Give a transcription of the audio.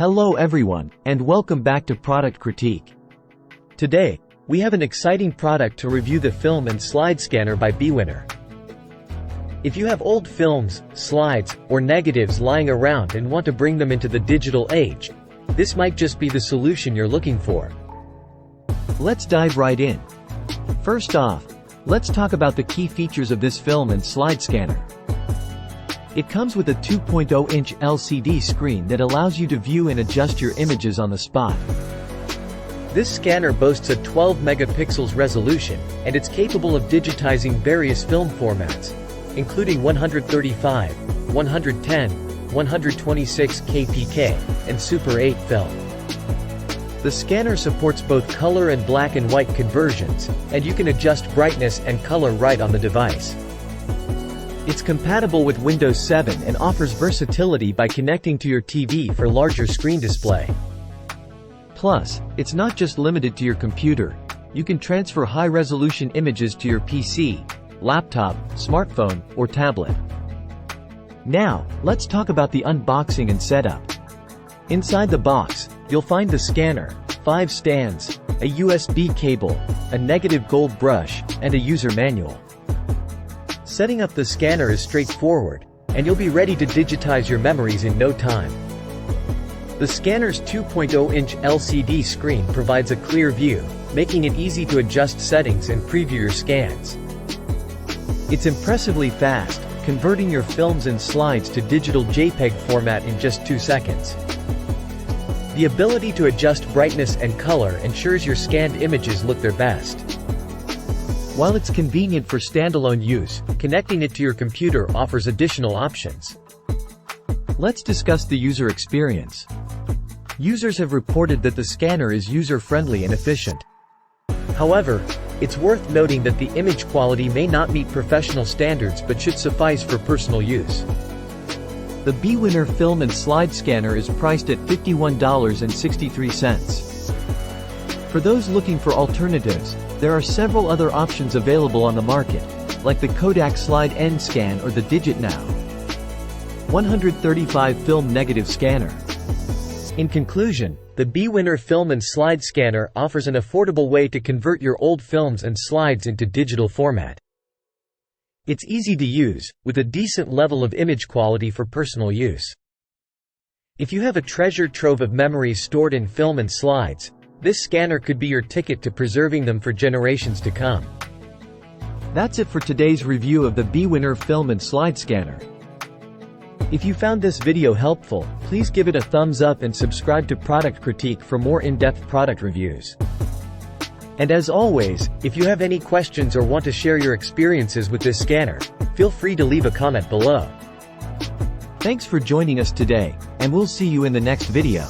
Hello everyone, and welcome back to Product Critique. Today, we have an exciting product to review, the Film and Slide Scanner by Bewinner. If you have old films, slides, or negatives lying around and want to bring them into the digital age, this might just be the solution you're looking for. Let's dive right in. First off, let's talk about the key features of this film and slide scanner. It comes with a 2.0-inch LCD screen that allows you to view and adjust your images on the spot. This scanner boasts a 12 megapixels resolution, and it's capable of digitizing various film formats, including 135, 110, 126 kpk, and Super 8 film. The scanner supports both color and black and white conversions, and you can adjust brightness and color right on the device. It's compatible with Windows 7 and offers versatility by connecting to your TV for larger screen display. Plus, it's not just limited to your computer. You can transfer high-resolution images to your PC, laptop, smartphone, or tablet. Now, let's talk about the unboxing and setup. Inside the box, you'll find the scanner, 5 stands, a USB cable, a negative gold brush, and a user manual. Setting up the scanner is straightforward, and you'll be ready to digitize your memories in no time. The scanner's 2.0-inch LCD screen provides a clear view, making it easy to adjust settings and preview your scans. It's impressively fast, converting your films and slides to digital JPEG format in just 2 seconds. The ability to adjust brightness and color ensures your scanned images look their best. While it's convenient for standalone use, connecting it to your computer offers additional options. Let's discuss the user experience. Users have reported that the scanner is user-friendly and efficient. However, it's worth noting that the image quality may not meet professional standards but should suffice for personal use. The Bewinner Film and Slide Scanner is priced at $51.63. For those looking for alternatives, there are several other options available on the market, like the Kodak Slide N Scan or the DigitNow 135 Film Negative Scanner. In conclusion, the Bewinner Film and Slide Scanner offers an affordable way to convert your old films and slides into digital format. It's easy to use, with a decent level of image quality for personal use. If you have a treasure trove of memories stored in film and slides, this scanner could be your ticket to preserving them for generations to come. That's it for today's review of the Bewinner Film and Slide Scanner. If you found this video helpful, please give it a thumbs up and subscribe to Product Critique for more in-depth product reviews. And as always, if you have any questions or want to share your experiences with this scanner, feel free to leave a comment below. Thanks for joining us today, and we'll see you in the next video.